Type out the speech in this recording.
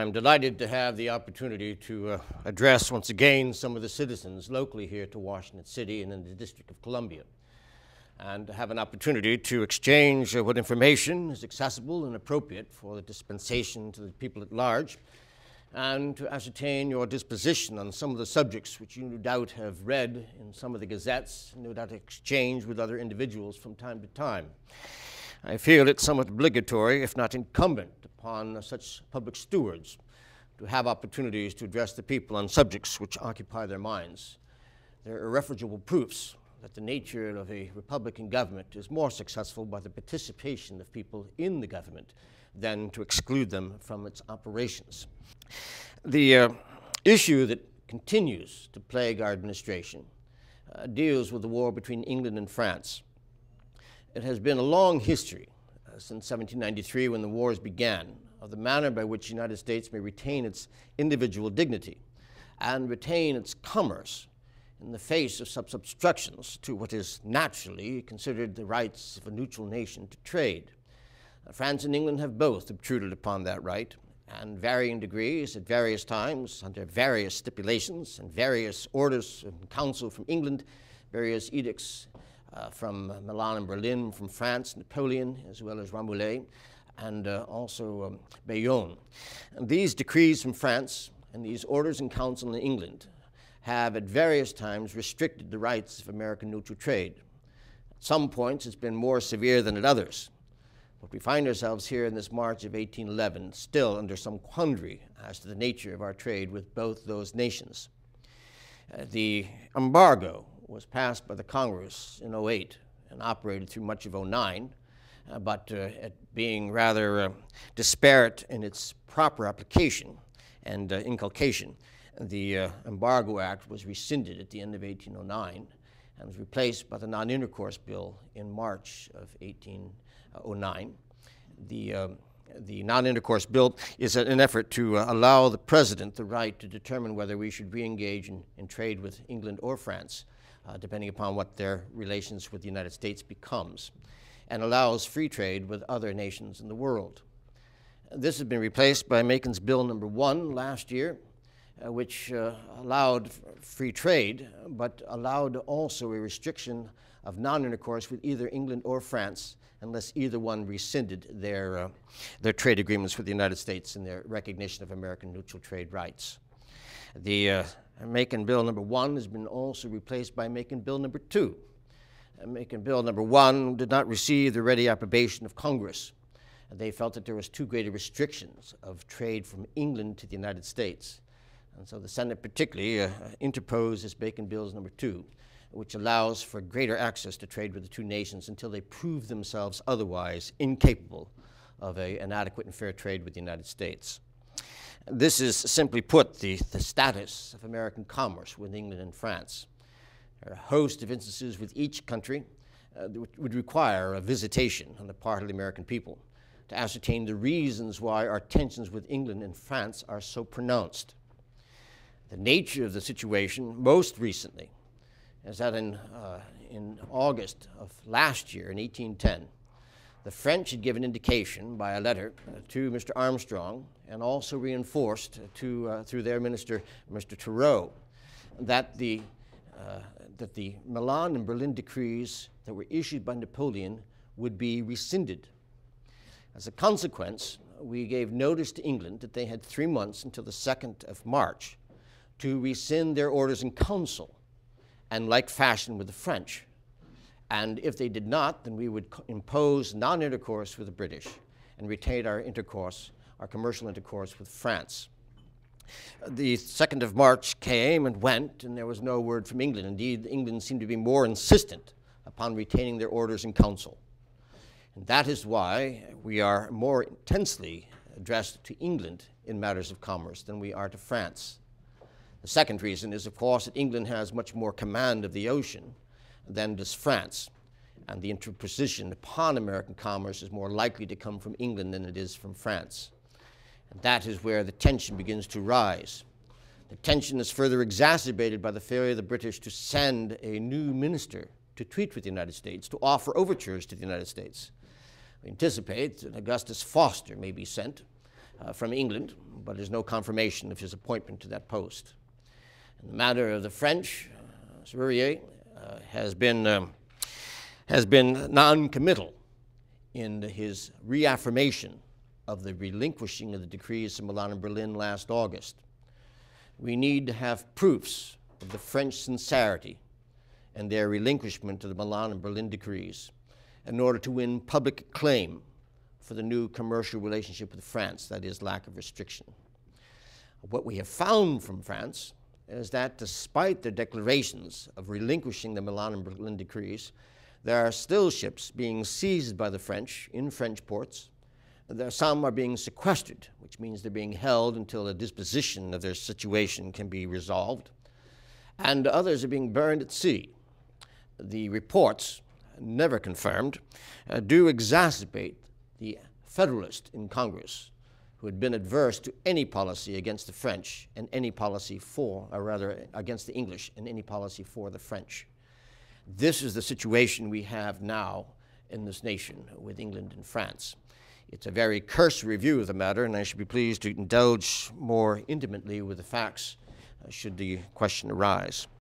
I'm delighted to have the opportunity to address once again some of the citizens locally here to Washington City and in the District of Columbia, and to have an opportunity to exchange what information is accessible and appropriate for the dispensation to the people at large, and to ascertain your disposition on some of the subjects which you no doubt have read in some of the gazettes, and no doubt exchanged with other individuals from time to time. I feel it's somewhat obligatory, if not incumbent, upon such public stewards to have opportunities to address the people on subjects which occupy their minds. There are irrefutable proofs that the nature of a Republican government is more successful by the participation of people in the government than to exclude them from its operations. The issue that continues to plague our administration deals with the war between England and France. It has been a long history, since 1793 when the wars began, of the manner by which the United States may retain its individual dignity and retain its commerce in the face of such obstructions to what is naturally considered the rights of a neutral nation to trade. France and England have both obtruded upon that right, and varying degrees at various times, under various stipulations and various orders and counsel from England, various edicts from Milan and Berlin, from France, Napoleon, as well as Rambouillet, and also Bayonne. And these decrees from France and these orders and counsel in England have at various times restricted the rights of American neutral trade. At some points it's been more severe than at others, but we find ourselves here in this March of 1811 still under some quandary as to the nature of our trade with both those nations. The embargo was passed by the Congress in 08 and operated through much of 09, but being rather disparate in its proper application and inculcation, the Embargo Act was rescinded at the end of 1809 and was replaced by the Non-Intercourse Bill in March of 1809. The Non-Intercourse Bill is an effort to allow the President the right to determine whether we should re-engage in trade with England or France, depending upon what their relations with the United States becomes, and allows free trade with other nations in the world. This has been replaced by Macon's Bill No. 1 last year, which allowed free trade, but allowed also a restriction of non-intercourse with either England or France unless either one rescinded their trade agreements with the United States and their recognition of American neutral trade rights. The Macon Bill No. 1 has been also replaced by Macon Bill No. 2. Macon Bill No. 1 did not receive the ready approbation of Congress. They felt that there was too great restrictions of trade from England to the United States. And so the Senate particularly interposed this Macon Bill No. 2, which allows for greater access to trade with the two nations until they prove themselves otherwise incapable of an adequate and fair trade with the United States. This is, simply put, the status of American commerce with England and France. There are a host of instances with each country that would require a visitation on the part of the American people to ascertain the reasons why our tensions with England and France are so pronounced. The nature of the situation most recently is that in August of last year, in 1810, the French had given indication by a letter to Mr. Armstrong and also reinforced through their minister, Mr. Thoreau, that the Milan and Berlin decrees that were issued by Napoleon would be rescinded. As a consequence, we gave notice to England that they had 3 months until the 2nd of March to rescind their orders in council, and like fashion with the French. And if they did not, then we would impose non-intercourse with the British and retain our intercourse, our commercial intercourse with France. The 2nd of March came and went, and there was no word from England. Indeed, England seemed to be more insistent upon retaining their orders in council. And that is why we are more intensely addressed to England in matters of commerce than we are to France. The second reason is, of course, that England has much more command of the ocean than does France, and the interposition upon American commerce is more likely to come from England than it is from France. And that is where the tension begins to rise. The tension is further exacerbated by the failure of the British to send a new minister to treat with the United States, to offer overtures to the United States. We anticipate that Augustus Foster may be sent, from England, but there's no confirmation of his appointment to that post. In the matter of the French, Serrurier has been non-committal in his reaffirmation of the relinquishing of the decrees of Milan and Berlin last August. We need to have proofs of the French sincerity and their relinquishment of the Milan and Berlin decrees in order to win public acclaim for the new commercial relationship with France, that is, lack of restriction. What we have found from France is that despite their declarations of relinquishing the Milan and Berlin decrees, there are still ships being seized by the French in French ports. Some are being sequestered, which means they're being held until a disposition of their situation can be resolved, and others are being burned at sea. The reports, never confirmed, do exacerbate the Federalist in Congress, who had been adverse to any policy against the French and any policy for, or rather against the English and any policy for the French. This is the situation we have now in this nation with England and France. It's a very cursory review of the matter, and I should be pleased to indulge more intimately with the facts should the question arise.